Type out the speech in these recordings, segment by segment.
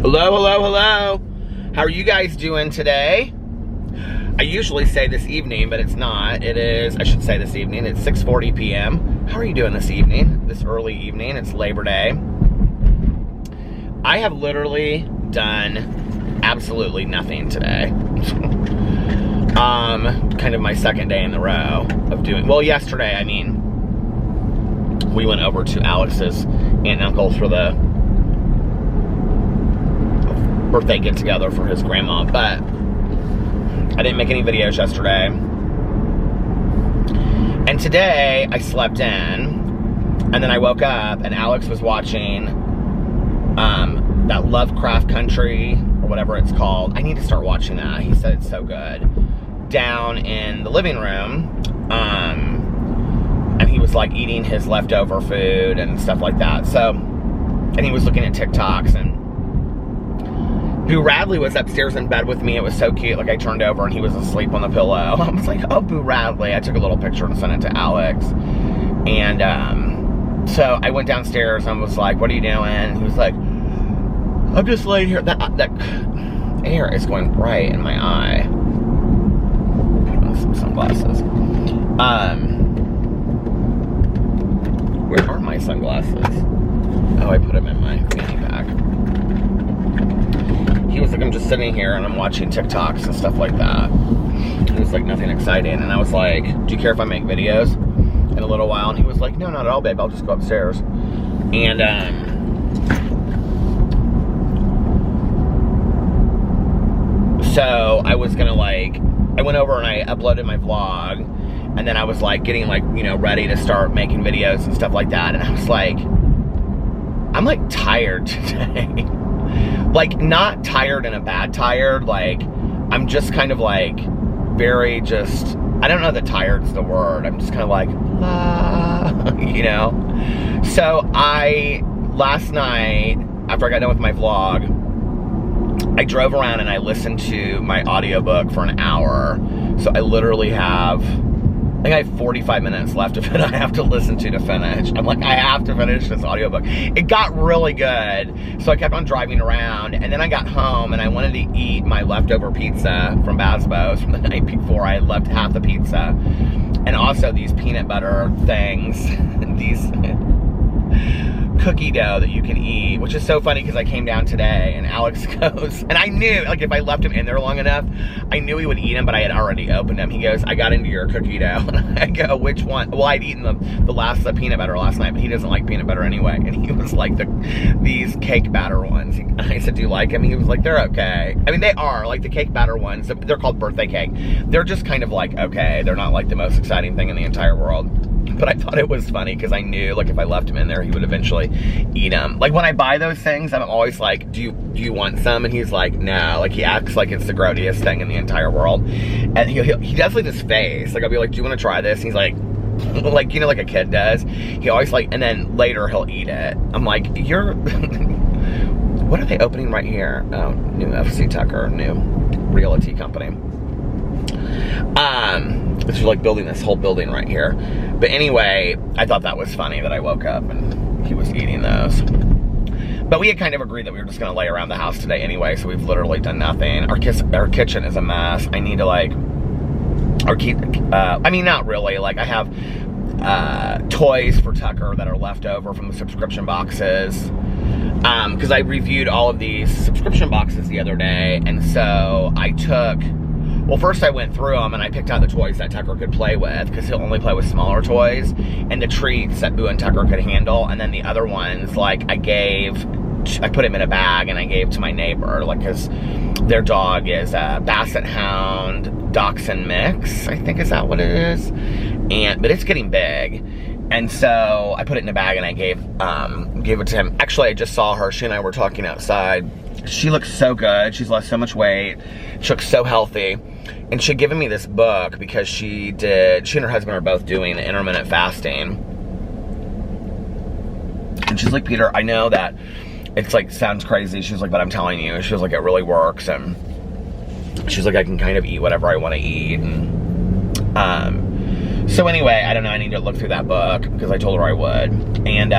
Hello, hello, hello. How are you guys doing today? I usually say this evening, but it's not. It is, I should say this evening. It's 6:40 p.m. How are you doing this evening? This early evening. It's Labor Day. I have literally done absolutely nothing today. Kind of my second day in the row of doing, well, yesterday, I mean, we went over to Alex's aunt and uncle for the birthday get together for his grandma, but I didn't make any videos yesterday. And today I slept in, and then I woke up and Alex was watching that Lovecraft Country or whatever it's called. I need to start watching that. He said it's so good. Down in the living room, and he was like eating his leftover food and stuff like that. So, and he was looking at TikToks, and Boo Radley was upstairs in bed with me. It was so cute. Like, I turned over and he was asleep on the pillow. I was like, oh, Boo Radley. I took a little picture and sent it to Alex. And so I went downstairs and was like, what are you doing? And he was like, I'm just laying here. That air is going bright in my eye. Put on some sunglasses. Where are my sunglasses? Oh, I put them in my fanny pack. He was like, I'm just sitting here and I'm watching TikToks and stuff like that. It was like nothing exciting. And I was like, do you care if I make videos in a little while? And he was like, no, not at all, babe. I'll just go upstairs. And so I was gonna like, I went over and I uploaded my vlog, and then I was like getting like, you know, ready to start making videos and stuff like that. And I was like, I'm like tired today. Like, not tired in a bad tired, like, I'm just kind of like, very just, I don't know that tired's the word, I'm just kind of like, you know? So last night, after I got done with my vlog, I drove around and I listened to my audiobook for an hour. So I literally have, I think I have 45 minutes left of it I have to listen to finish. I'm like, I have to finish this audiobook. It got really good. So I kept on driving around, and then I got home and I wanted to eat my leftover pizza from Basbo's from the night before. I had left half the pizza. And also these peanut butter things, these cookie dough that you can eat, which is so funny because I came down today and Alex goes, and I knew, like, if I left him in there long enough, I knew he would eat them, but I had already opened them. He goes, I got into your cookie dough. And I go, which one? Well, I'd eaten the peanut butter last night, but he doesn't like peanut butter anyway. And he was like, these cake batter ones. And I said, do you like them? He was like, they're okay. I mean, they are, like the cake batter ones, they're called birthday cake. They're just kind of like, okay, they're not like the most exciting thing in the entire world. But I thought it was funny because I knew, like, if I left him in there, he would eventually eat them. Like, when I buy those things, I'm always like, do you want some? And he's like, no. Like, he acts like it's the grodiest thing in the entire world. And he does like this face. Like, I'll be like, do you want to try this? And he's like, you know, like a kid does. He always like, and then later he'll eat it. I'm like, you're, what are they opening right here? Oh, new FC Tucker, new realty company. It's like building this whole building right here. But anyway, I thought that was funny that I woke up and he was eating those. But we had kind of agreed that we were just gonna lay around the house today anyway, so we've literally done nothing. Our kitchen is a mess. I need to like, I mean, not really. Like, I have toys for Tucker that are left over from the subscription boxes. Because I reviewed all of these subscription boxes the other day, and so I took, well, first I went through them and I picked out the toys that Tucker could play with, because he'll only play with smaller toys, and the treats that Boo and Tucker could handle. And then the other ones, like, I put them in a bag and I gave to my neighbor, like, because their dog is a Basset Hound Dachshund mix, I think is that what it is. But it's getting big. And so I put it in a bag and I gave it to him. Actually, I just saw her. She and I were talking outside. She looks so good. She's lost so much weight. She looks so healthy. And she had given me this book because she and her husband are both doing intermittent fasting. And she's like, Peter, I know that it's like, sounds crazy. She's like, but I'm telling you. She was like, it really works. And she's like, I can kind of eat whatever I want to eat. And so anyway, I don't know. I need to look through that book because I told her I would. And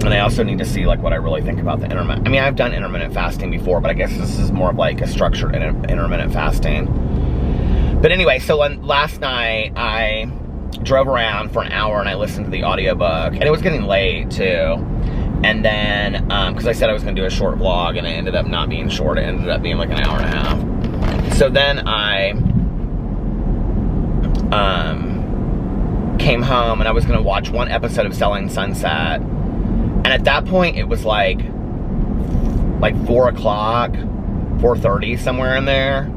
And I also need to see like what I really think about the intermittent. I mean, I've done intermittent fasting before, but I guess this is more of like a structured intermittent fasting. But anyway, so last night I drove around for an hour and I listened to the audiobook, and it was getting late too. And then, because I said I was going to do a short vlog, and it ended up not being short. It ended up being like an hour and a half. So then I came home and I was going to watch one episode of Selling Sunset. And at that point, it was like 4 o'clock, 4:30, somewhere in there.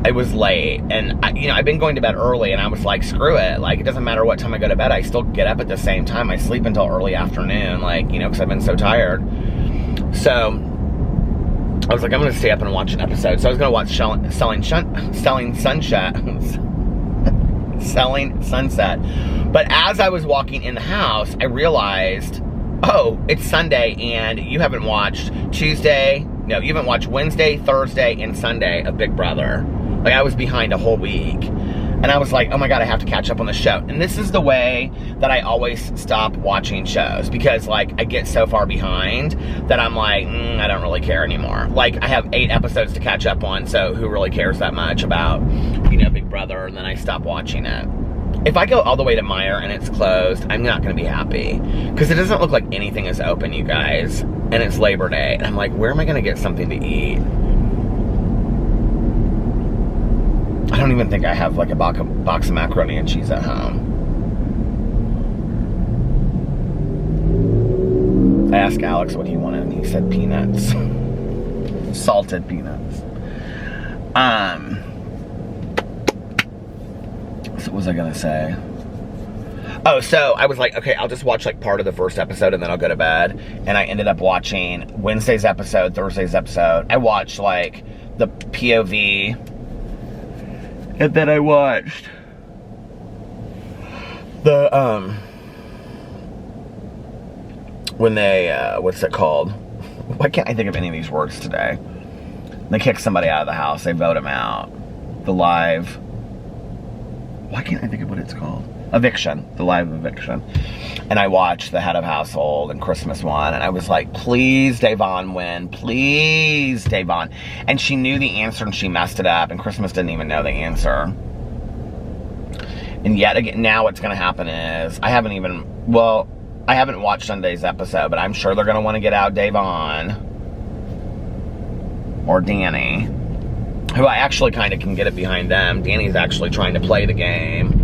It was late, and I've been going to bed early, and I was like, screw it. Like, it doesn't matter what time I go to bed. I still get up at the same time. I sleep until early afternoon, like, because I've been so tired. So I was like, I'm going to stay up and watch an episode. So I was going to watch Selling Sunset. But as I was walking in the house, I realized, oh, it's Sunday, and you haven't watched Wednesday, Thursday, and Sunday of Big Brother. Like, I was behind a whole week. And I was like, oh my God, I have to catch up on the show. And this is the way that I always stop watching shows. Because, like, I get so far behind that I'm like, I don't really care anymore. Like, I have 8 episodes to catch up on, so who really cares that much about, Big Brother? And then I stop watching it. If I go all the way to Meijer and it's closed, I'm not going to be happy. Because it doesn't look like anything is open, you guys. And it's Labor Day. And I'm like, where am I going to get something to eat? I don't even think I have like a box of macaroni and cheese at home. I asked Alex what he wanted, and he said peanuts. Salted peanuts. So what was I gonna say? Oh, so I was like, okay, I'll just watch like part of the first episode and then I'll go to bed. And I ended up watching Wednesday's episode, Thursday's episode. I watched like the POV. And then I watched the, when they, what's it called? Why can't I think of any of these words today? They kick somebody out of the house. They vote him out. The live, why can't I think of what it's called? Eviction. The live eviction. And I watched the Head of Household and Christmas one, and I was like, please, Davon, win. Please, Davon. And she knew the answer, and she messed it up, and Christmas didn't even know the answer. And yet again, now what's going to happen is, I haven't watched Sunday's episode, but I'm sure they're going to want to get out Davon or Danny, who I actually kind of can get it behind them. Danny's actually trying to play the game.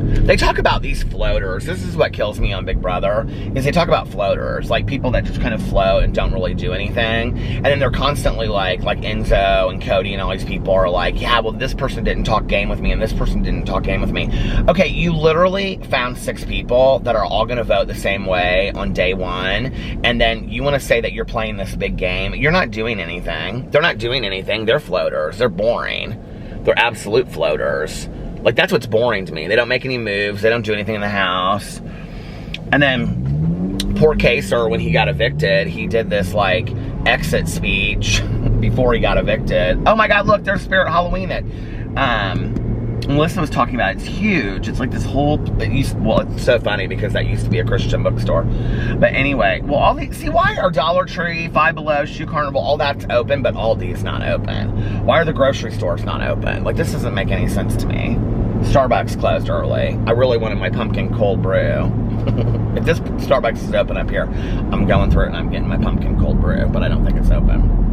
They talk about these floaters. This is what kills me on Big Brother, is they talk about floaters, like people that just kind of float and don't really do anything. And then they're constantly like Enzo and Cody and all these people are like, yeah, well, this person didn't talk game with me and this person didn't talk game with me. Okay, you literally found 6 people that are all going to vote the same way on day 1, and then you want to say that you're playing this big game. You're not doing anything. They're not doing anything. They're floaters. They're boring. They're absolute floaters. Like, that's what's boring to me. They don't make any moves. They don't do anything in the house. And then, poor Kaser, when he got evicted, he did this, like, exit speech before he got evicted. Oh my God, look, there's Spirit Halloween. Melissa was talking about it. It's huge. It's like this whole, it's so funny because that used to be a Christian bookstore. But anyway, well, see, why are Dollar Tree, Five Below, Shoe Carnival, all that's open, but Aldi's not open? Why are the grocery stores not open? Like, this doesn't make any sense to me. Starbucks closed early. I really wanted my pumpkin cold brew. If this Starbucks is open up here, I'm going through it and I'm getting my pumpkin cold brew, but I don't think it's open.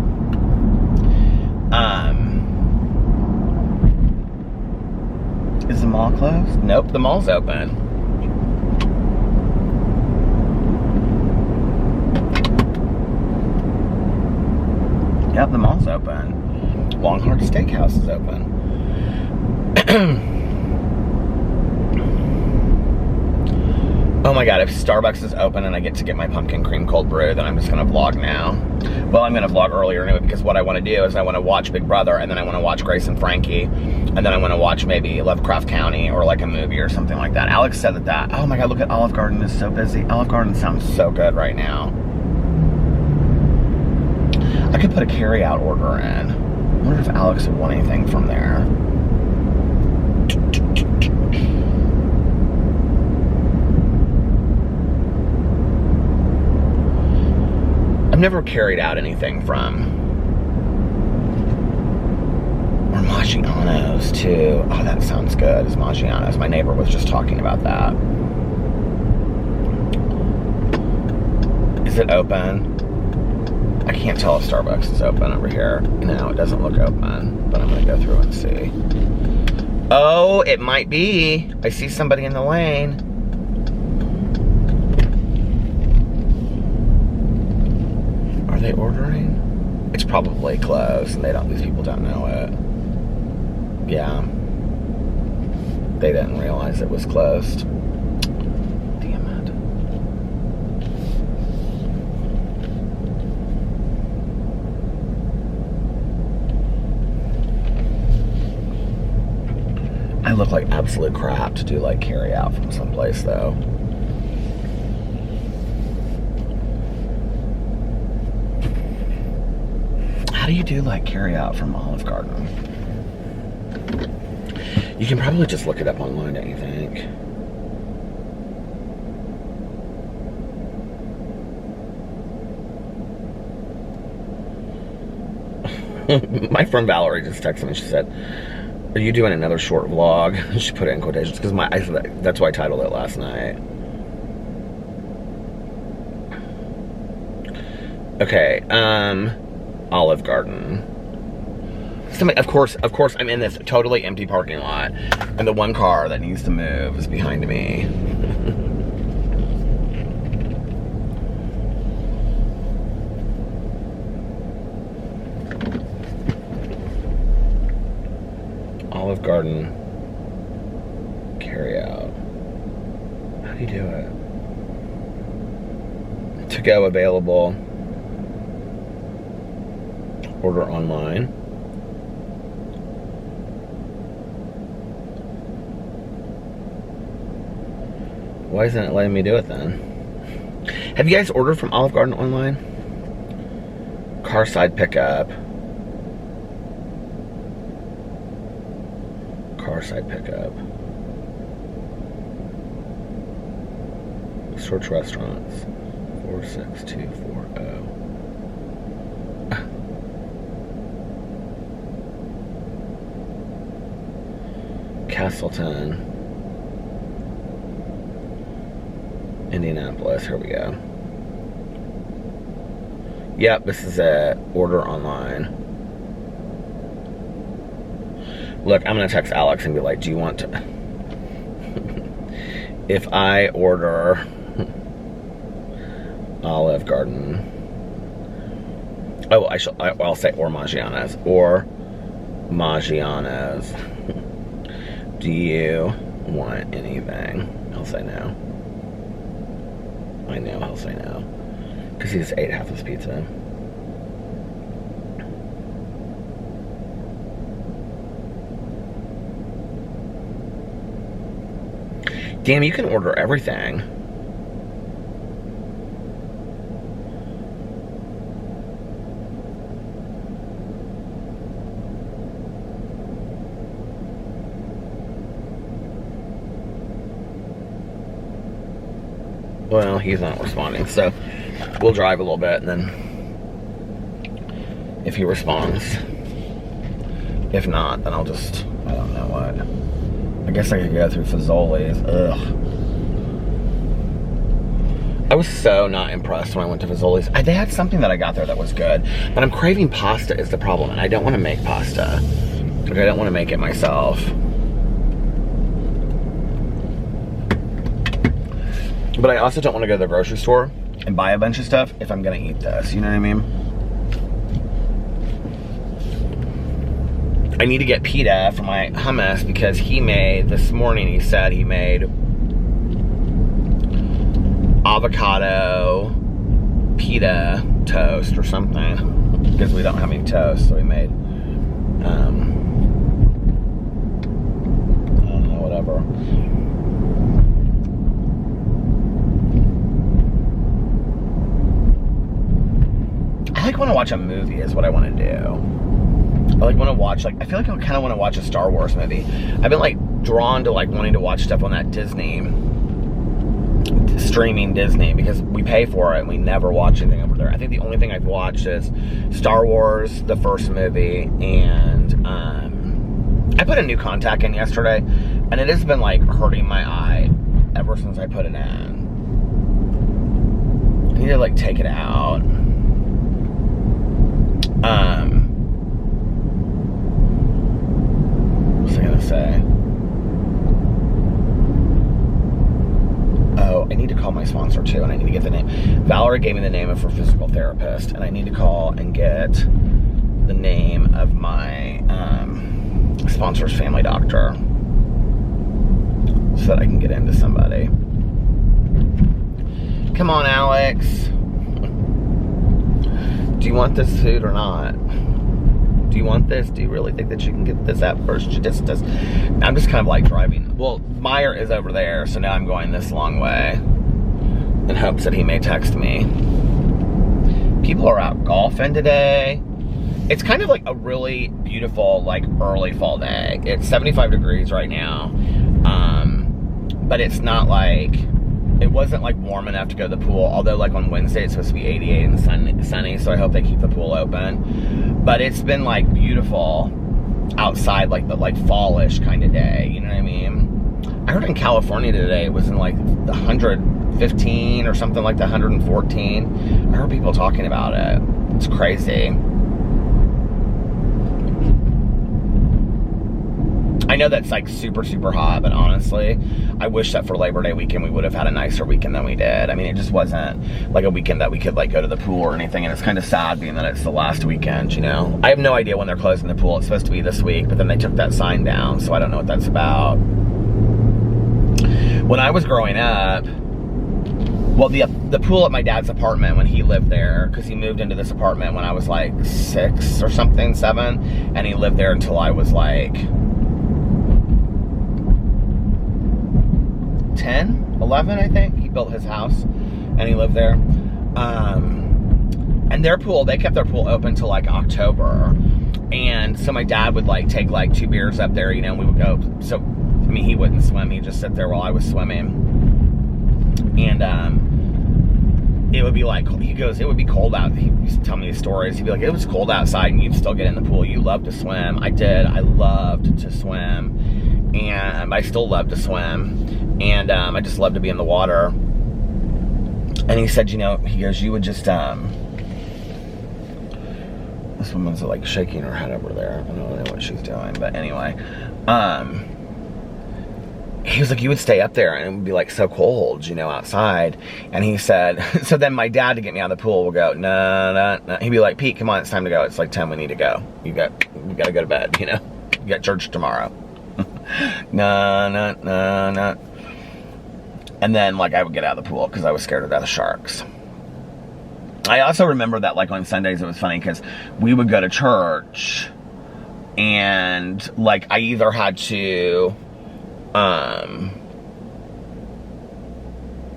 Is the mall closed? Nope, the mall's open. Yep, the mall's open. Longhorn Steakhouse is open. Oh my God, if Starbucks is open and I get to get my pumpkin cream cold brew, then I'm just gonna vlog now. Well, I'm gonna vlog earlier anyway, because what I wanna do is I wanna watch Big Brother, and then I wanna watch Grace and Frankie, and then I wanna watch maybe Lovecraft County or like a movie or something like that. Alex said that, oh my God, look at Olive Garden is so busy. Olive Garden sounds so good right now. I could put a carry-out order in. I wonder if Alex would want anything from there. I've never carried out anything from, or Maggiano's too. Oh, that sounds good, is Maggiano's. My neighbor was just talking about that. Is it open? I can't tell if Starbucks is open over here. No, it doesn't look open, but I'm gonna go through and see. Oh, it might be. I see somebody in the lane. Are they ordering? It's probably closed, and these people don't know it. Yeah. They didn't realize it was closed. Damn it. I look like absolute crap to do like carry out from someplace though. How do you do like carry out from Olive Garden? You can probably just look it up online, don't you think? My friend Valerie just texted me. She said, "Are you doing another short vlog?" She put it in quotations because that's why I titled it last night. Okay, Olive Garden. Of course, I'm in this totally empty parking lot, and the one car that needs to move is behind me. Olive Garden carry out. How do you do it? To go available. Order online. Why isn't it letting me do it then? Have you guys ordered from Olive Garden online? Carside pickup. Carside pickup. Search restaurants. 46240. Castleton. Indianapolis. Here we go. Yep, this is it. Order online. Look, I'm gonna text Alex and be like, do you want to... If I order Olive Garden... Oh, I'll say or Maggiano's. Or Maggiano's. Do you want anything? He'll say no. I know he'll say no. Because he just ate half his pizza. Damn, you can order everything. Well, he's not responding, so we'll drive a little bit, and then if he responds. If not, then I'll just, I don't know what. I guess I could go through Fazoli's. Ugh. I was so not impressed when I went to Fazoli's. They had something that I got there that was good, but I'm craving pasta is the problem, and I don't want to make pasta. Like, I don't want to make it myself. But I also don't want to go to the grocery store and buy a bunch of stuff if I'm going to eat this. You know what I mean? I need to get pita for my hummus because he made, this morning he said he made avocado pita toast or something. Because we don't have any toast, so he made, I don't know, whatever. I like want to watch a movie is what I want to do. I like want to watch, like, I feel like I kind of want to watch a Star Wars movie. I've been like drawn to like wanting to watch stuff on that Disney streaming Disney, because we pay for it and we never watch anything over there. I think the only thing I've watched is Star Wars, the first movie, and I put a new contact in yesterday, and it has been like hurting my eye ever since I put it in. I need to like take it out. What was I gonna say? Oh, I need to call my sponsor too, and I need to get the name. Valerie gave me the name of her physical therapist, and I need to call and get the name of my sponsor's family doctor so that I can get into somebody. Come on, Alex. Do you want this food or not? Do you want this? Do you really think that you can get this at First Judicious? I'm just kind of like driving. Well, Meyer is over there, so now I'm going this long way in hopes that he may text me. People are out golfing today. It's kind of like a really beautiful, like, early fall day. It's 75 degrees right now, but it's not like, it wasn't like warm enough to go to the pool, although like on Wednesday it's supposed to be 88 and sunny, so I hope they keep the pool open. But it's been like beautiful outside, like the like fallish kind of day, you know what I mean? I heard in California today it was in like the 115 or something like the 114. I heard people talking about it. It's crazy. I know that's like super, super hot, but honestly, I wish that for Labor Day weekend we would have had a nicer weekend than we did. I mean, it just wasn't like a weekend that we could like go to the pool or anything, and it's kind of sad being that it's the last weekend, you know? I have no idea when they're closing the pool. It's supposed to be this week, but then they took that sign down, so I don't know what that's about. When I was growing up, well, the pool at my dad's apartment when he lived there, because he moved into this apartment when I was like 6 or something, 7, and he lived there until I was like 10, 11, I think. He built his house and he lived there. And their pool, they kept their pool open till like October. And so my dad would like take like 2 beers up there, you know, and we would go. So, I mean, he wouldn't swim. He'd just sit there while I was swimming. And it would be like, he goes, it would be cold out. He used to tell me these stories. He'd be like, it was cold outside and you'd still get in the pool. You loved to swim. I did. I loved to swim. And I still love to swim. And I just love to be in the water. And he said, you know, he goes, you would just, this woman's like shaking her head over there. I don't know what she's doing, but anyway. He was like, you would stay up there and it would be like so cold, you know, outside. And he said, so then my dad to get me out of the pool will go, no. He'd be like, Pete, come on, it's time to go. It's like 10, we need to go. We got to go to bed, you know. You got church tomorrow. No. And then, like, I would get out of the pool because I was scared of the sharks. I also remember that, like, on Sundays it was funny because we would go to church and, like, I either had to,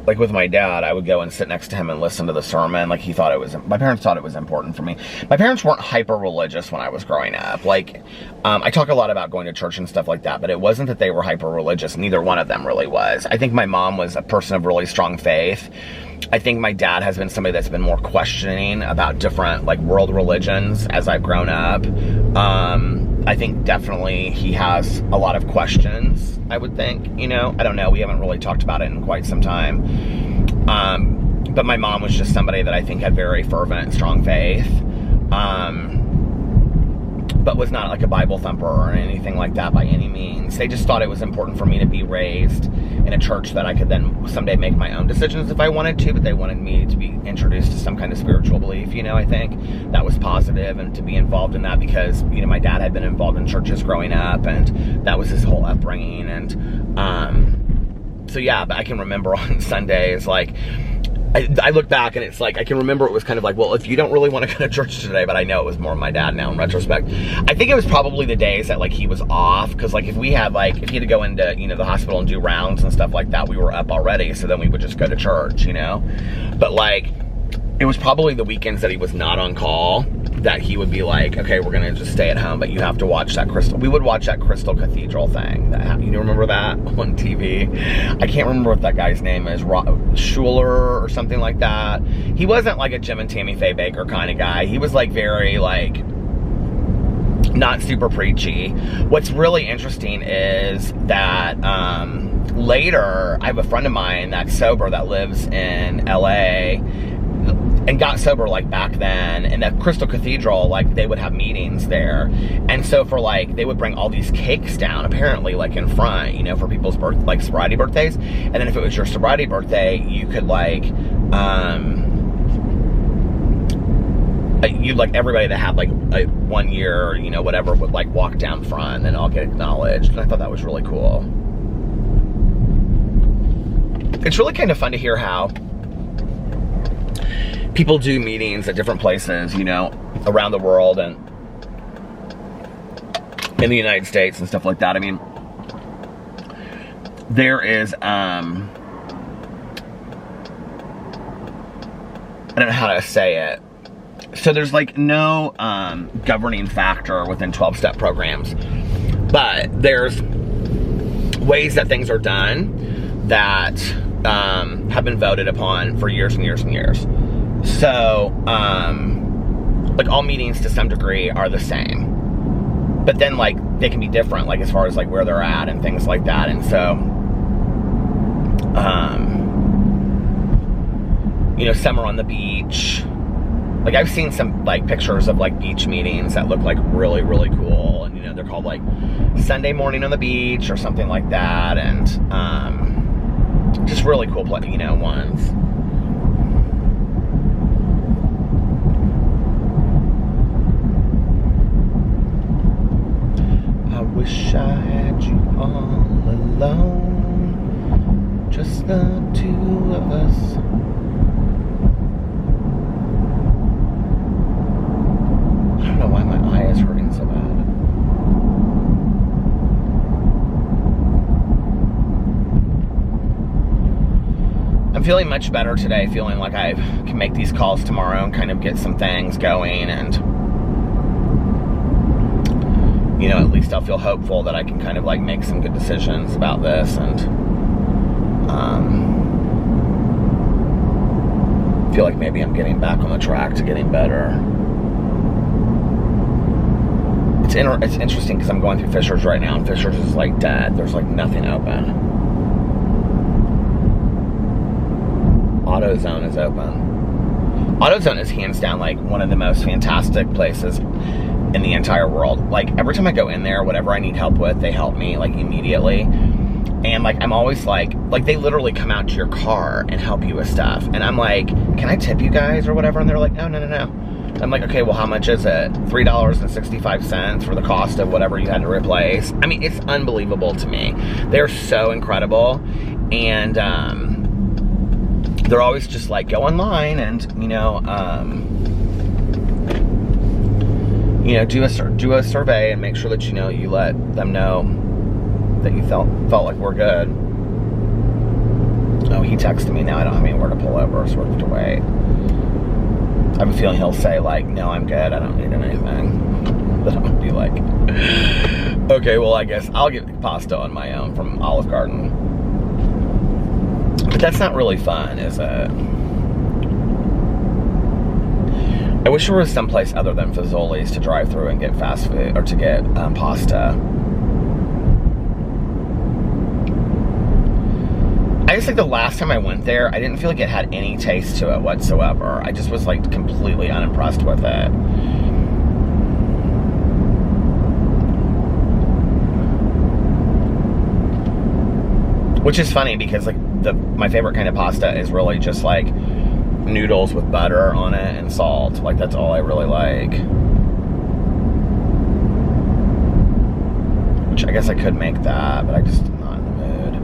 like with my dad, I would go and sit next to him and listen to the sermon. Like my parents thought it was important for me. My parents weren't hyper religious when I was growing up. Like, I talk a lot about going to church and stuff like that, but it wasn't that they were hyper religious. Neither one of them really was. I think my mom was a person of really strong faith. I think my dad has been somebody that's been more questioning about different like world religions as I've grown up. I think definitely he has a lot of questions, I would think, you know. I don't know, we haven't really talked about it in quite some time. But my mom was just somebody that I think had very fervent and strong faith. But was not like a Bible thumper or anything like that by any means. They just thought it was important for me to be raised in a church that I could then someday make my own decisions if I wanted to, but they wanted me to be introduced to some kind of spiritual belief, you know. I think that was positive, and to be involved in that because, you know, my dad had been involved in churches growing up, and that was his whole upbringing. And so yeah, but I can remember on Sundays, like, I look back and it's like, I can remember it was kind of like, well, if you don't really want to go to church today, but I know it was more my dad now in retrospect. I think it was probably the days that like he was off, because like if he had to go into, you know, the hospital and do rounds and stuff like that, we were up already, so then we would just go to church, you know. But like, it was probably the weekends that he was not on call that he would be like, okay, we're gonna just stay at home, but you have to watch that Crystal. We would watch that Crystal Cathedral thing. You remember that on TV? I can't remember what that guy's name is, Schuler or something like that. He wasn't like a Jim and Tammy Faye Baker kind of guy. He was like very like, not super preachy. What's really interesting is that later, I have a friend of mine that's sober that lives in LA and got sober like back then, and that Crystal Cathedral, like they would have meetings there, and so for like they would bring all these cakes down apparently like in front, you know, for people's like sobriety birthdays, and then if it was your sobriety birthday, you could like you like everybody that had like a 1 year, you know, whatever, would like walk down front and all get acknowledged, and I thought that was really cool. It's really kind of fun to hear how people do meetings at different places, you know, around the world and in the United States and stuff like that. I mean, there is, I don't know how to say it. So there's like no governing factor within 12-step programs, but there's ways that things are done that have been voted upon for years and years and years. So, like all meetings to some degree are the same, but then like they can be different, like as far as like where they're at and things like that. And so, you know, some are on the beach. Like I've seen some like pictures of like beach meetings that look like really, really cool. And, you know, they're called like Sunday morning on the beach or something like that. And, just really cool, you know, ones. I wish I had you all alone, just the two of us. I don't know why my eye is hurting so bad. I'm feeling much better today, feeling like I can make these calls tomorrow and kind of get some things going, and you know, at least I'll feel hopeful that I can kind of like make some good decisions about this, and feel like maybe I'm getting back on the track to getting better. It's interesting because I'm going through Fishers right now, and Fishers is like dead. There's like nothing open. AutoZone is open. AutoZone is hands down like one of the most fantastic places in the entire world. Like every time I go in there, whatever I need help with, they help me like immediately. And like I'm always like they literally come out to your car and help you with stuff. And I'm like, can I tip you guys or whatever? And they're like, no. I'm like, okay, well, how much is it? $3.65 for the cost of whatever you had to replace. I mean, it's unbelievable to me. They're so incredible. And they're always just like, go online and, you know, do a survey and make sure that, you know, you let them know that you felt like we're good. Oh, he texted me now. I don't have anywhere to pull over, so we have to wait. I have a feeling he'll say like, no, I'm good. I don't need anything. Then I'm gonna be like, okay, well, I guess I'll get pasta on my own from Olive Garden. But that's not really fun, is it? I wish there was someplace other than Fazoli's to drive through and get fast food, or to get pasta. I just think the last time I went there, I didn't feel like it had any taste to it whatsoever. I just was like completely unimpressed with it. Which is funny because like my favorite kind of pasta is really just like noodles with butter on it and salt. Like that's all I really like. Which I guess I could make that, but I just am not in the mood.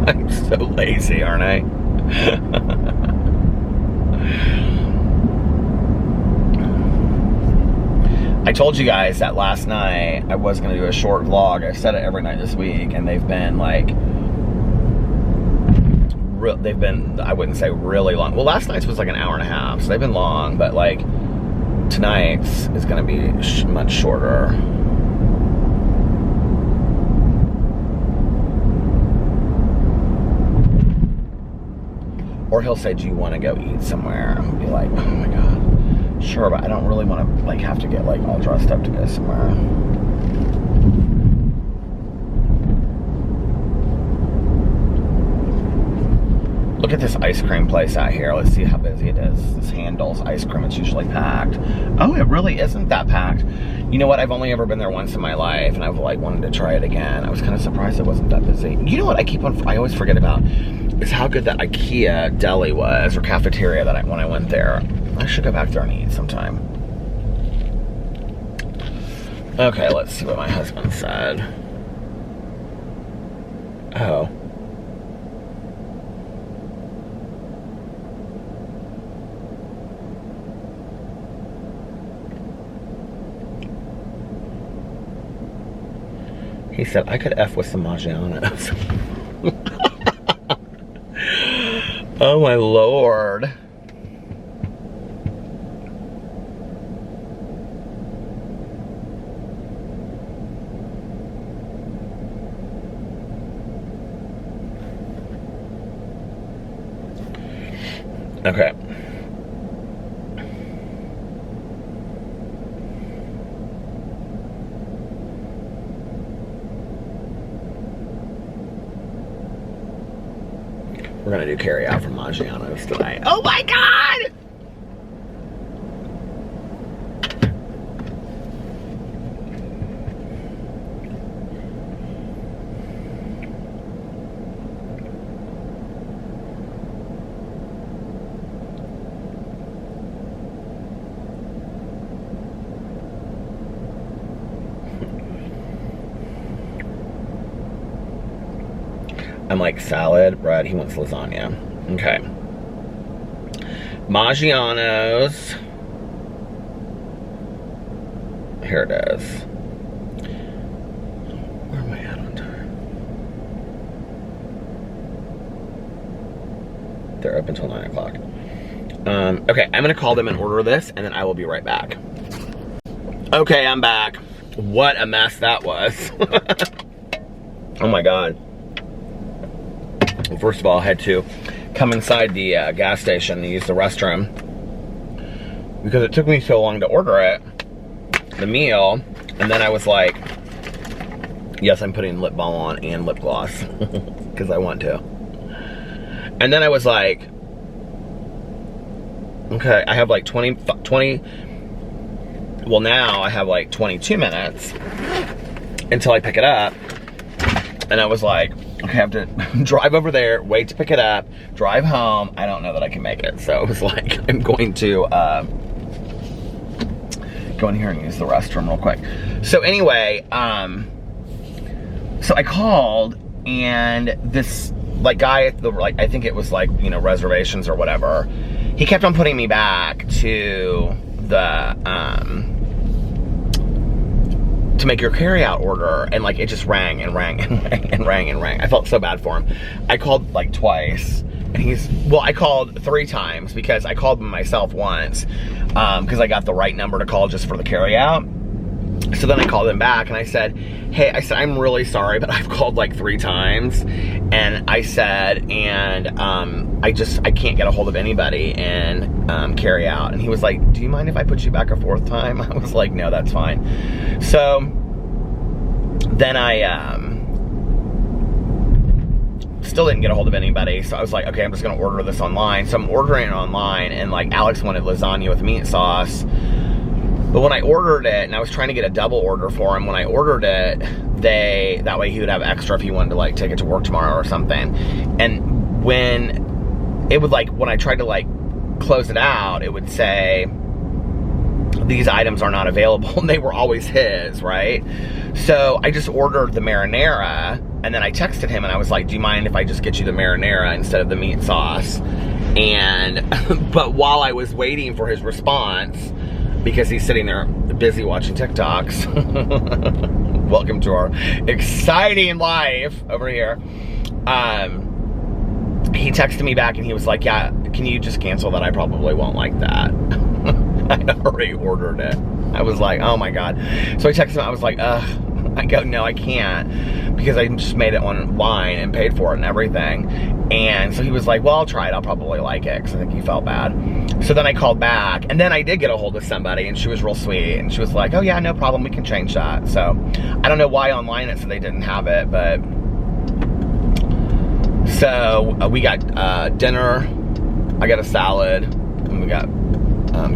I'm so lazy, aren't I? I told you guys that last night I was going to do a short vlog. I said it every night this week, and they've been like, I wouldn't say really long. Well, last night's was like an hour and a half, so they've been long, but like, tonight's is gonna be much shorter. Or he'll say, do you want to go eat somewhere? I'm gonna be like, oh my God, sure, but I don't really want to like have to get like all dressed up to go somewhere. Look at this ice cream place out here. Let's see how busy it is. This Handles ice cream, it's usually packed. Oh, it really isn't that packed. You know what? I've only ever been there once in my life, and I've like wanted to try it again. I was kind of surprised it wasn't that busy. You know what I always forget about is how good that IKEA deli was, or cafeteria, when I went there. I should go back there and eat sometime. Okay, let's see what my husband said. Oh. He said, I could F with some Maggiano's. Oh my Lord. Okay. We're gonna do carry out from Maggiano's tonight. Oh my God! I'm like, salad, bread, he wants lasagna. Okay. Maggiano's. Here it is. Where am I at on time? They're open until 9 o'clock. Okay, I'm gonna call them and order this, and then I will be right back. Okay, I'm back. What a mess that was. Oh my God. Well, first of all, I had to come inside the gas station and use the restroom because it took me so long to order it, the meal, and then I was like, yes, I'm putting lip balm on and lip gloss because I want to. And then I was like, okay, I have like 20, well now I have like 22 minutes until I pick it up. And I was like, okay, I have to drive over there, wait to pick it up, drive home. I don't know that I can make it. So it was like, I'm going to go in here and use the restroom real quick. So anyway, so I called, and this like guy at the, like, I think it was like, you know, reservations or whatever, he kept on putting me back to the, to make your carry-out order, and like it just rang and rang and rang and rang and rang. I felt so bad for him. I called like twice, and I called 3 times because I called him myself once because I got the right number to call just for the carry-out. So then I called him back and I said, hey, I'm really sorry, but I've called like 3 times, and I said, and I can't get a hold of anybody and carry out. And he was like, do you mind if I put you back a 4th time? I was like, no, that's fine. So then I still didn't get a hold of anybody. So I was like, okay, I'm just gonna order this online. So I'm ordering it online, and like Alex wanted lasagna with meat sauce. But when I ordered it, and I was trying to get a double order for him, when I ordered it, that way he would have extra if he wanted to like take it to work tomorrow or something. And when it would like, when I tried to like close it out, it would say, these items are not available, and they were always his, right? So I just ordered the marinara, and then I texted him and I was like, do you mind if I just get you the marinara instead of the meat sauce? And, but while I was waiting for his response, because he's sitting there busy watching TikToks. Welcome to our exciting life over here. He texted me back and he was like, yeah, can you just cancel that? I probably won't like that. already ordered it. I was like, oh my God. So I texted him, I was like, ugh. I go, no, I can't, because I just made it online and paid for it and everything. And so he was like, well, I'll try it. I'll probably like it, because I think he felt bad. So then I called back, and then I did get a hold of somebody, and she was real sweet. And she was like, oh yeah, no problem. We can change that. So I don't know why online it said they didn't have it, but so we got dinner. I got a salad, and we got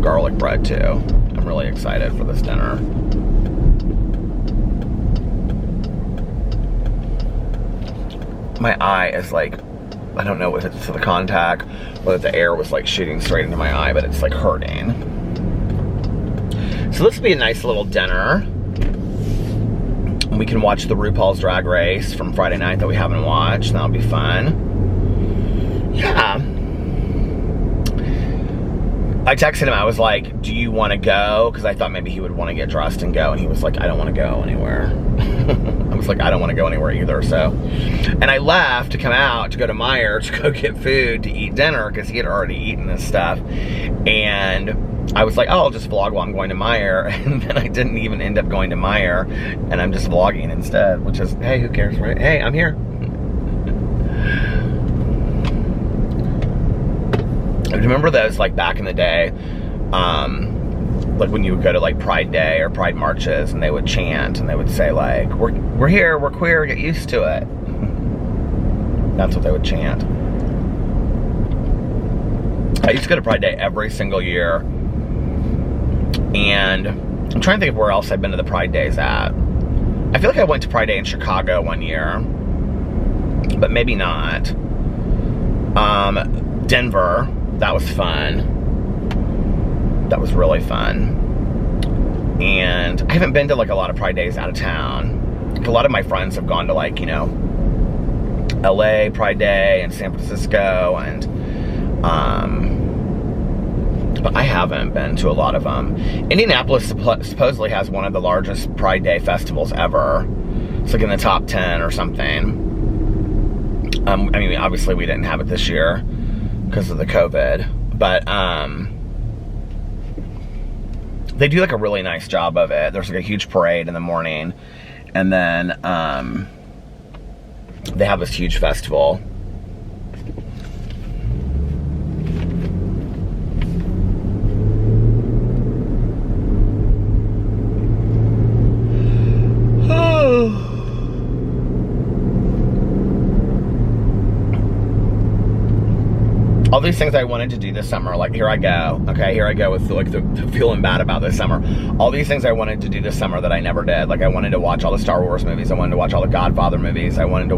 garlic bread too. I'm really excited for this dinner. My eye is like, I don't know if it's the contact or that the air was like shooting straight into my eye, but it's like hurting. So this will be a nice little dinner. We can watch the RuPaul's Drag Race from Friday night that we haven't watched. That'll be fun. Yeah. I texted him, I was like, do you want to go? Because I thought maybe he would want to get dressed and go. And he was like, I don't want to go anywhere. I was like, I don't want to go anywhere either, so. And I left to come out to go to Meijer to go get food to eat dinner, because he had already eaten this stuff. And I was like, oh, I'll just vlog while I'm going to Meijer. And then I didn't even end up going to Meijer, and I'm just vlogging instead, which is, hey, who cares, right? Hey, I'm here. Remember those, like, back in the day, like when you would go to like Pride Day or Pride marches, and they would chant and they would say like, we're here, we're queer, get used to it. That's what they would chant. I used to go to Pride Day every single year, and I'm trying to think of where else I've been to the Pride Days at. I feel like I went to Pride Day in Chicago one year, but maybe not. Denver, that was fun. That was really fun. And I haven't been to like a lot of Pride Days out of town. Like, a lot of my friends have gone to like, you know, LA Pride Day and San Francisco, and but I haven't been to a lot of them. Indianapolis supposedly has one of the largest Pride Day festivals ever. It's like in the top 10 or something. I mean, obviously we didn't have it this year because of the COVID, but they do like a really nice job of it. There's like a huge parade in the morning, and then they have this huge festival. All these things I wanted to do this summer, like here I go. Okay, here I go with like the feeling bad about this summer. All these things I wanted to do this summer that I never did. Like I wanted to watch all the Star Wars movies. I wanted to watch all the Godfather movies. I wanted to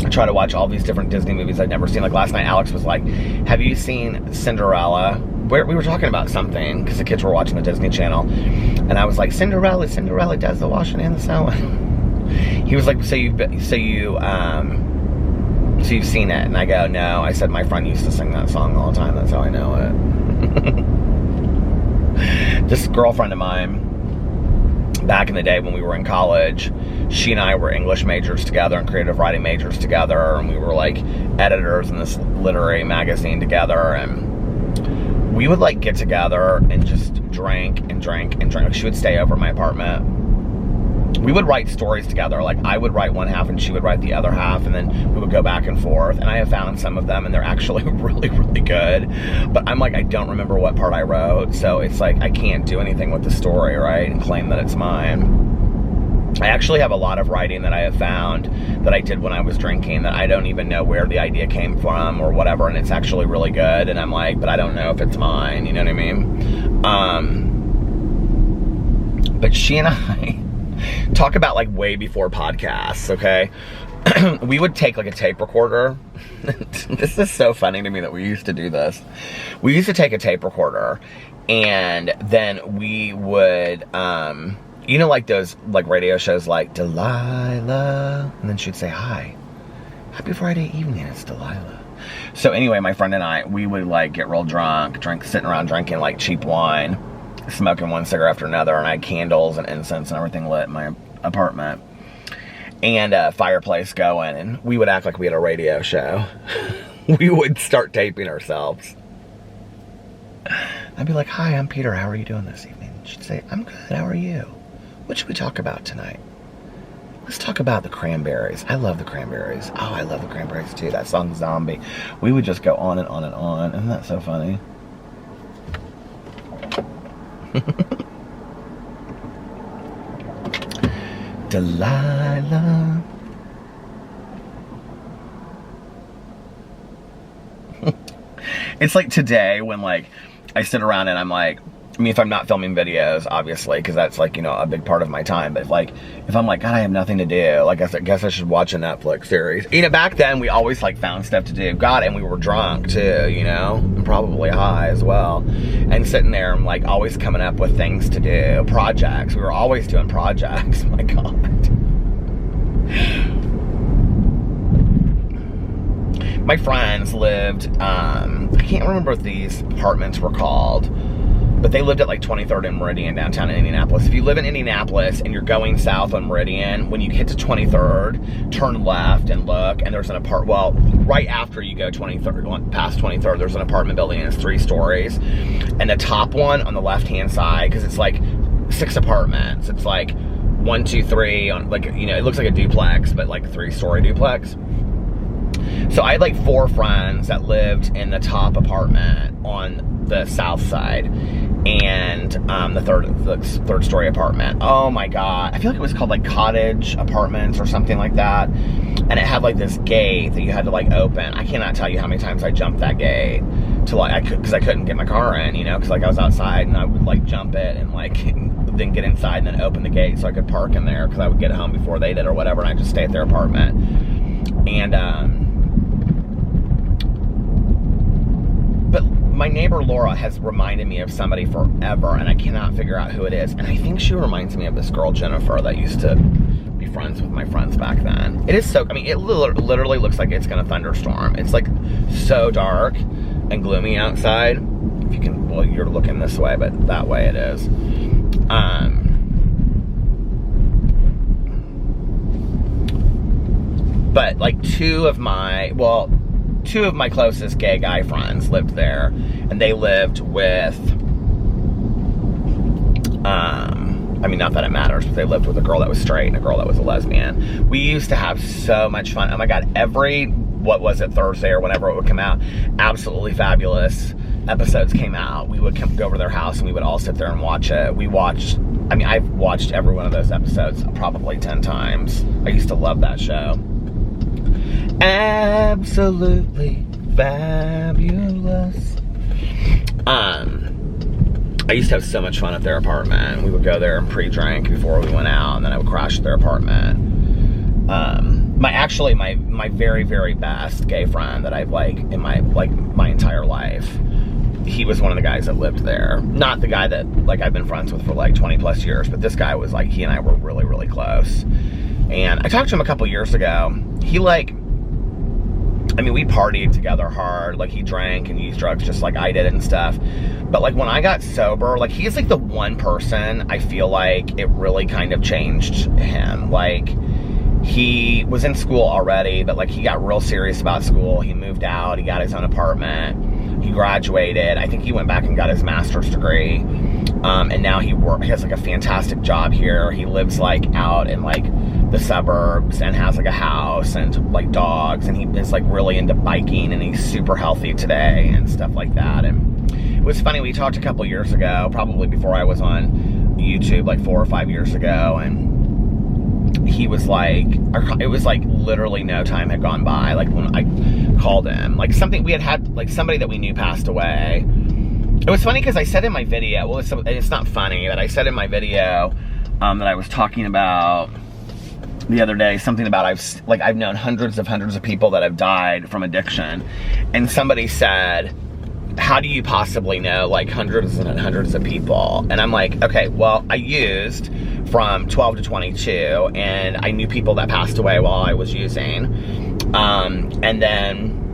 try to watch all these different Disney movies I'd never seen. Like last night, Alex was like, have you seen Cinderella? We were talking about something because the kids were watching the Disney Channel. And I was like, Cinderella does the washing and the sewing. He was like, so you've seen it? And I go, no. I said, my friend used to sing that song all the time. That's how I know it. This girlfriend of mine, back in the day when we were in college, she and I were English majors together and creative writing majors together. And we were like editors in this literary magazine together. And we would like get together and just drink and drink and drink. Like, she would stay over at my apartment. We would write stories together. Like I would write one half and she would write the other half, and then we would go back and forth. And I have found some of them and they're actually really, really good. But I'm like, I don't remember what part I wrote. So it's like, I can't do anything with the story, right? And claim that it's mine. I actually have a lot of writing that I have found that I did when I was drinking that I don't even know where the idea came from or whatever. And it's actually really good. And I'm like, but I don't know if it's mine. You know what I mean? But she and I talk about like way before podcasts, okay? We would take like a tape recorder. This is so funny to me that we used to do this. We used to take a tape recorder, and then we would, you know, like those like radio shows like Delilah, and then she'd say, hi, happy Friday evening, it's Delilah. So anyway, my friend and I, we would like get real drunk, sitting around drinking like cheap wine, smoking one cigarette after another, and I had candles and incense and everything lit in my apartment, and a fireplace going, and we would act like we had a radio show. We would start taping ourselves. I'd be like, hi, I'm Peter. How are you doing this evening? She'd say, I'm good. How are you? What should we talk about tonight? Let's talk about the Cranberries. I love the Cranberries. Oh, I love the Cranberries too. That song, Zombie. We would just go on and on and on. Isn't that so funny? Delilah. It's like today when like I sit around and I'm like, I mean, if I'm not filming videos, obviously, because that's like, you know, a big part of my time. But like, if I'm like, God, I have nothing to do, like, I guess I should watch a Netflix series. You know, back then we always like found stuff to do. God, and we were drunk too, you know, and probably high as well. And sitting there and like always coming up with things to do, projects. We were always doing projects. My God. My friends lived, I can't remember what these apartments were called, but they lived at like 23rd and Meridian downtown in Indianapolis. If you live in Indianapolis and you're going south on Meridian, when you get to 23rd, turn left and look, and there's an apartment, well, right after you go 23rd, past 23rd, there's an apartment building and it's 3 stories. And the top one on the left-hand side, because it's like 6 apartments, it's like 1, 2, 3, on like, you know, it looks like a duplex, but like a 3-story duplex. So I had like 4 friends that lived in the top apartment on the south side, and the third story apartment. Oh my God, I feel like it was called like cottage apartments or something like that. And it had like this gate that you had to like open. I cannot tell you how many times I jumped that gate to like, because I couldn't get my car in, you know, because like I was outside and I would like jump it and like then get inside and then open the gate so I could park in there because I would get home before they did or whatever, and I just stay at their apartment. And but my neighbor Laura has reminded me of somebody forever, and I cannot figure out who it is. And I think she reminds me of this girl Jennifer that used to be friends with my friends back then. It is so, I mean, it literally looks like it's gonna thunderstorm. It's like so dark and gloomy outside. If you can, well, you're looking this way, but that way it is. But like two of my closest gay guy friends lived there, and they lived with, I mean, not that it matters, but they lived with a girl that was straight and a girl that was a lesbian. We used to have so much fun. Oh my God, every, what was it, Thursday or whenever it would come out, absolutely fabulous episodes came out. We would go over to their house and we would all sit there and watch it. I mean, I've watched every one of those episodes probably 10 times. I used to love that show. Absolutely fabulous. I used to have so much fun at their apartment. We would go there and pre-drink before we went out, and then I would crash at their apartment. My very, very best gay friend that I've like in my entire life, he was one of the guys that lived there. Not the guy that like I've been friends with for like 20 plus years, but this guy was like, he and I were really, really close. And I talked to him a couple years ago. He like, I mean, we partied together hard. Like, he drank and used drugs just like I did and stuff. But like when I got sober, like he's like the one person I feel like it really kind of changed him. Like, he was in school already, but like he got real serious about school. He moved out, he got his own apartment, he graduated. I think he went back and got his master's degree. And now he has like a fantastic job here. He lives like out in like the suburbs and has like a house and like dogs, and he is like really into biking, and he's super healthy today and stuff like that. And it was funny, we talked a couple years ago, probably before I was on YouTube, like 4 or 5 years ago, and he was like, it was like literally no time had gone by, like when I called him, like we had like somebody that we knew passed away. It was funny because I said in my video, well, it's not funny, but I said in my video that I was talking about the other day, something about I've known hundreds of people that have died from addiction, and somebody said, how do you possibly know like hundreds and hundreds of people? And I'm like, okay, well, I used from 12 to 22, and I knew people that passed away while I was using, and then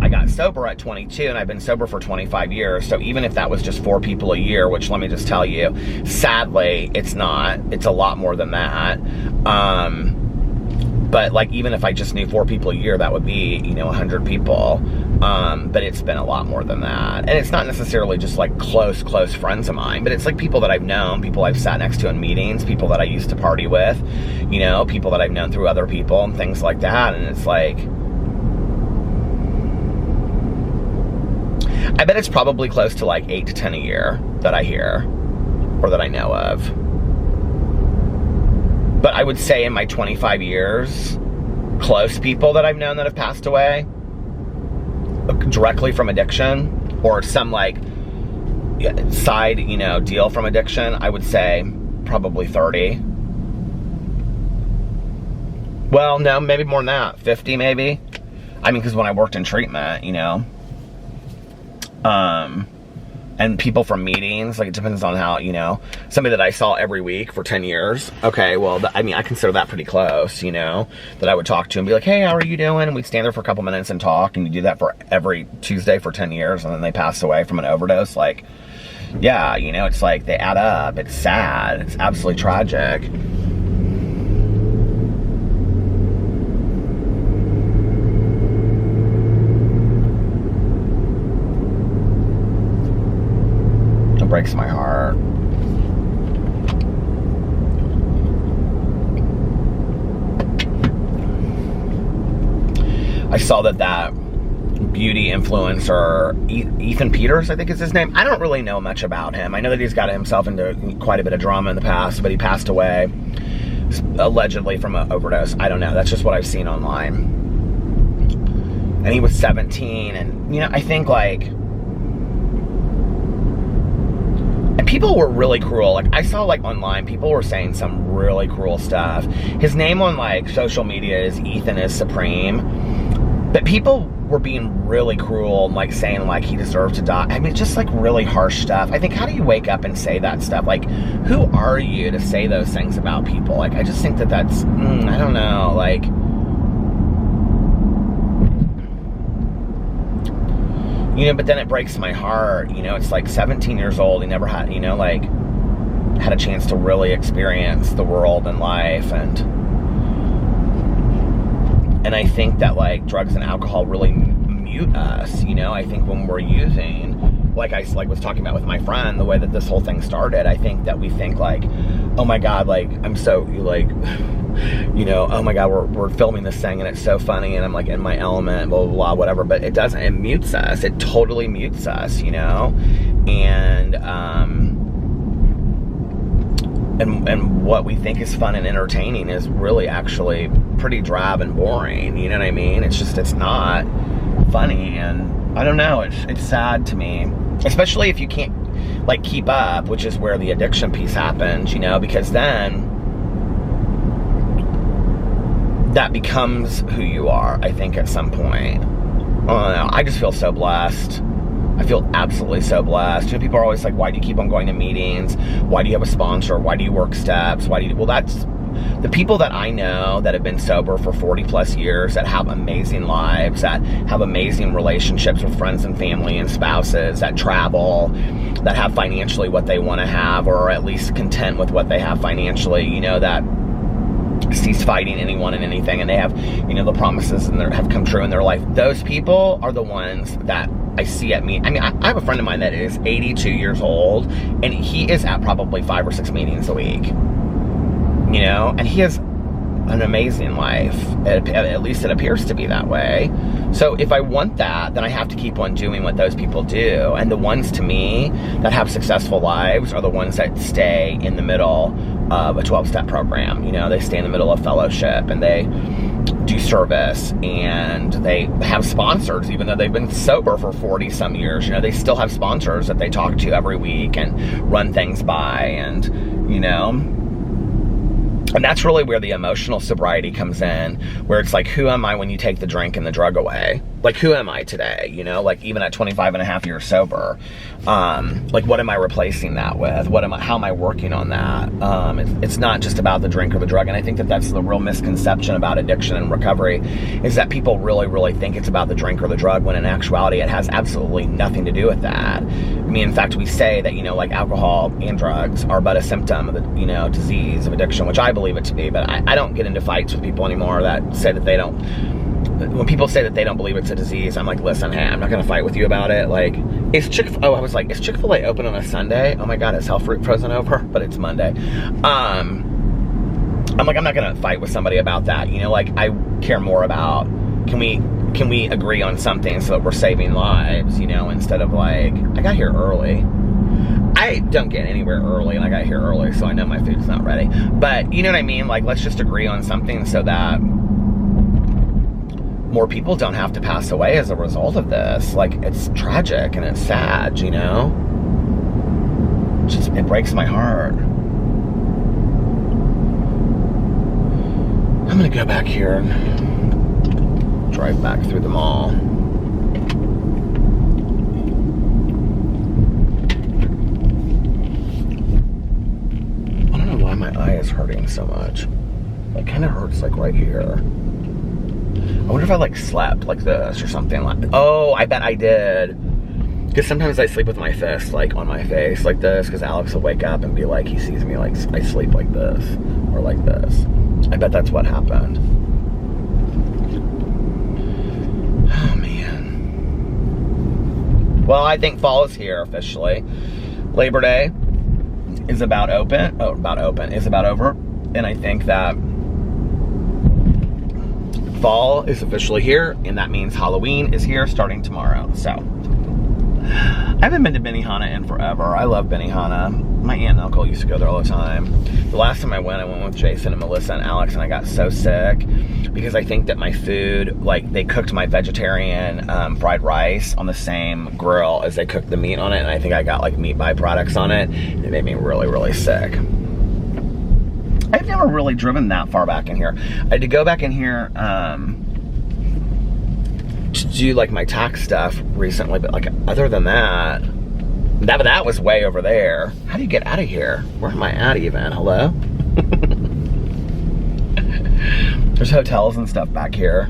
I got sober at 22, and I've been sober for 25 years. So even if that was just 4 people a year, which let me just tell you, sadly, it's not. It's a lot more than that. But like, even if I just knew 4 people a year, that would be, you know, 100 people. But it's been a lot more than that. And it's not necessarily just like close friends of mine, but it's like people that I've known, people I've sat next to in meetings, people that I used to party with, you know, people that I've known through other people and things like that. And it's like, I bet it's probably close to like 8 to 10 a year that I hear or that I know of. But I would say in my 25 years, close people that I've known that have passed away directly from addiction or some like side, you know, deal from addiction, I would say probably 30. Well, no, maybe more than that, 50 maybe. I mean, because when I worked in treatment, you know, and people from meetings, like it depends on how, you know, somebody that I saw every week for 10 years. Okay, well, I mean, I consider that pretty close, you know, that I would talk to and be like, hey, how are you doing? And we'd stand there for a couple minutes and talk, and you do that for every Tuesday for 10 years, and then they pass away from an overdose. Like, yeah, you know, it's like they add up. It's sad. It's absolutely tragic. Breaks my heart. I saw that beauty influencer, Ethan Peters, I think is his name. I don't really know much about him. I know that he's got himself into quite a bit of drama in the past, but he passed away allegedly from an overdose. I don't know. That's just what I've seen online. And he was 17, and, you know, I think, like, and people were really cruel. Like, I saw, like, online, people were saying some really cruel stuff. His name on, like, social media is Ethan is Supreme. But people were being really cruel and, like, saying, like, he deserved to die. I mean, just, like, really harsh stuff. I think, how do you wake up and say that stuff? Like, who are you to say those things about people? Like, I just think that that's, I don't know, like... You know, but then it breaks my heart, you know, it's like 17 years old, he never had, you know, like, had a chance to really experience the world and life, and I think that, like, drugs and alcohol really mute us, you know. I think when we're using, like I was talking about with my friend, the way that this whole thing started, I think that we think, like, oh my God, like, I'm so, like... you know, oh my God, we're filming this thing and it's so funny and I'm like in my element, blah, blah, blah, whatever, but it doesn't, it mutes us. It totally mutes us, you know? And what we think is fun and entertaining is really actually pretty drab and boring, you know what I mean? It's just, it's not funny, and I don't know, it's sad to me, especially if you can't, like, keep up, which is where the addiction piece happens, you know, because then that becomes who you are, I think, at some point. I don't know. I just feel so blessed. I feel absolutely so blessed. You know, people are always like, why do you keep on going to meetings? Why do you have a sponsor? Why do you work steps? Why do you... Well, that's... The people that I know that have been sober for 40 plus years, that have amazing lives, that have amazing relationships with friends and family and spouses, that travel, that have financially what they want to have, or are at least content with what they have financially, you know, that cease fighting anyone and anything, and they have, you know, the promises and have come true in their life. Those people are the ones that I see at me. I mean, I have a friend of mine that is 82 years old, and he is at probably 5 or 6 meetings a week, you know, and he has an amazing life. At least it appears to be that way. So if I want that, then I have to keep on doing what those people do. And the ones, to me, that have successful lives are the ones that stay in the middle of a 12-step program. You know, they stay in the middle of fellowship, and they do service, and they have sponsors, even though they've been sober for 40 some years. You know, they still have sponsors that they talk to every week and run things by, and, you know, and that's really where the emotional sobriety comes in, where it's like, who am I when you take the drink and the drug away? Like, who am I today? You know, like, even at 25 and a half years sober, like, what am I replacing that with? How am I working on that? It's not just about the drink or the drug. And I think that that's the real misconception about addiction and recovery, is that people really, really think it's about the drink or the drug, when in actuality, it has absolutely nothing to do with that. I mean, in fact, we say that, you know, like, alcohol and drugs are but a symptom of the, you know, disease of addiction, which I believe it to be. But I don't get into fights with people anymore that say that they don't when people say that they don't believe it's a disease, I'm like, listen, hey, I'm not gonna fight with you about it. Like, is I was like, is Chick-fil-A open on a Sunday? Oh my God, is Health Fruit frozen over? But it's Monday. I'm like, I'm not gonna fight with somebody about that. You know, like, I care more about, can we agree on something so that we're saving lives, you know, instead of like, I got here early. I don't get anywhere early, and I got here early, so I know my food's not ready. But, you know what I mean? Like, let's just agree on something so that more people don't have to pass away as a result of this. Like, it's tragic and it's sad, you know? It breaks my heart. I'm gonna go back here and drive back through the mall. My eye is hurting so much. It kind of hurts like right here. I wonder if I like slept like this or something like. Oh, I bet I did. Because sometimes I sleep with my fist like on my face like this. Because Alex will wake up and be like, he sees me like I sleep like this or like this. I bet that's what happened. Oh man. Well, I think fall is here officially. Labor Day is about over, and I think that fall is officially here, and that means Halloween is here starting tomorrow. So I haven't been to Benihana in forever. I love Benihana. My aunt and uncle used to go there all the time. The last time I went with Jason and Melissa and Alex, and I got so sick because I think that my food, like, they cooked my vegetarian fried rice on the same grill as they cooked the meat on it, and I think I got like meat byproducts on it, and it made me really, really sick. I've never really driven that far back in here. I had to go back in here to do like my tax stuff recently, but like other than that, that was way over there. How do you get out of here? Where am I at even? Hello? There's hotels and stuff back here.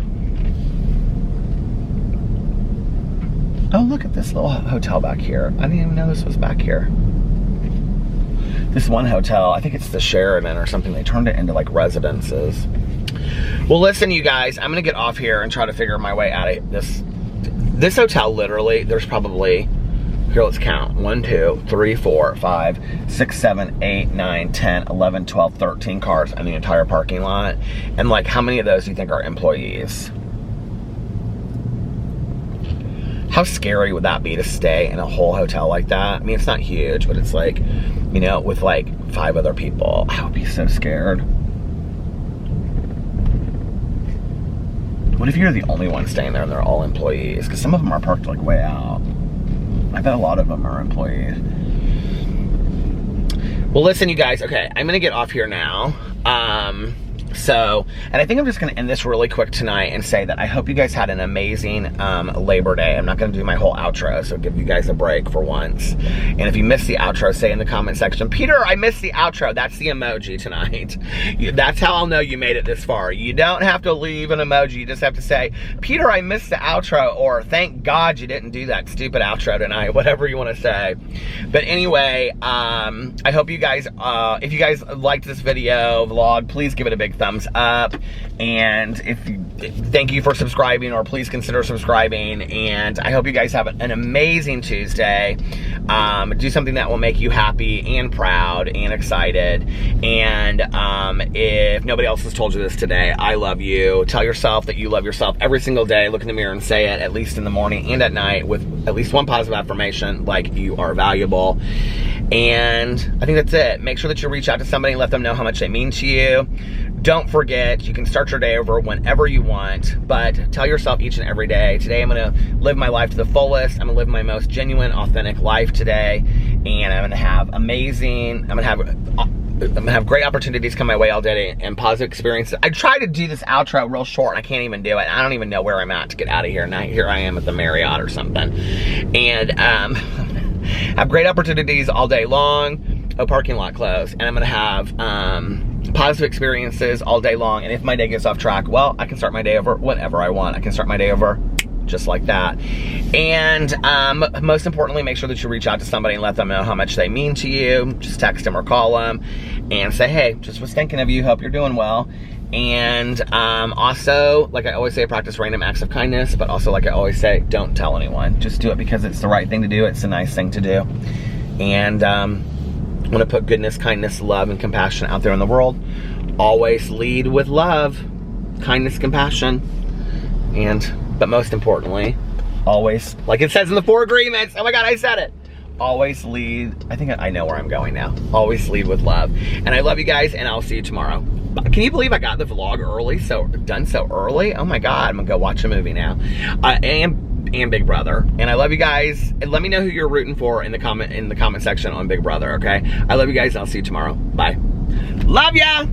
Oh, look at this little hotel back here. I didn't even know this was back here. This one hotel, I think it's the Sheraton or something, they turned it into like residences. Well, listen, you guys, I'm gonna get off here and try to figure my way out of this hotel. Literally, there's probably, here, let's count. 1, 2, 3, 4, 5, 6, 7, 8, 9, 10, 11, 12, 13 cars in the entire parking lot. And like, how many of those do you think are employees? How scary would that be to stay in a whole hotel like that? I mean, it's not huge, but it's like, you know, with like 5 other people. I would be so scared. What if you're the only one staying there and they're all employees? Because some of them are parked like way out. I bet a lot of them are employees. Well, listen, you guys. Okay, I'm gonna get off here now. And I think I'm just gonna end this really quick tonight and say that I hope you guys had an amazing Labor Day. I'm not gonna do my whole outro, so give you guys a break for once. And if you missed the outro, say in the comment section, Peter, I missed the outro. That's the emoji tonight. That's how I'll know you made it this far. You don't have to leave an emoji. You just have to say, Peter, I missed the outro, or thank God you didn't do that stupid outro tonight, whatever you want to say. But anyway, I hope you guys, if you guys liked this video vlog, please give it a big thumbs up. And thank you for subscribing, or please consider subscribing. And I hope you guys have an amazing Tuesday. Do something that will make you happy and proud and excited. And if nobody else has told you this today, I love you. Tell yourself that you love yourself every single day. Look in the mirror and say it, at least in the morning and at night, with at least one positive affirmation, like you are valuable. And I think that's it. Make sure that you reach out to somebody and let them know how much they mean to you. Don't forget, you can start your day over whenever you want, but tell yourself each and every day, today I'm gonna live my life to the fullest. I'm gonna live my most genuine, authentic life today, and I'm gonna have great opportunities come my way all day and positive experiences. I try to do this outro real short, and I can't even do it. I don't even know where I'm at to get out of here. Now here I am at the Marriott or something. And have great opportunities all day long. Oh, parking lot closed. And I'm gonna have positive experiences all day long. And if my day gets off track, well, I can start my day over whenever I want. I can start my day over just like that. And most importantly, make sure that you reach out to somebody and let them know how much they mean to you. Just text them or call them and say, hey, just was thinking of you, hope you're doing well. And also, like I always say, practice random acts of kindness, but also, like I always say, don't tell anyone. Just do it because it's the right thing to do. It's a nice thing to do. And I want to put goodness, kindness, love, and compassion out there in the world. Always lead with love, kindness, compassion, but most importantly, always, like it says in the 4 agreements, oh my God, I said it. Always lead, I think I know where I'm going now. Always lead with love. And I love you guys, and I'll see you tomorrow. Can you believe I got the vlog early, done so early? Oh my God, I'm gonna go watch a movie now. And Big Brother. And I love you guys. And let me know who you're rooting for in the comment section on Big Brother, okay? I love you guys, and I'll see you tomorrow. Bye. Love ya!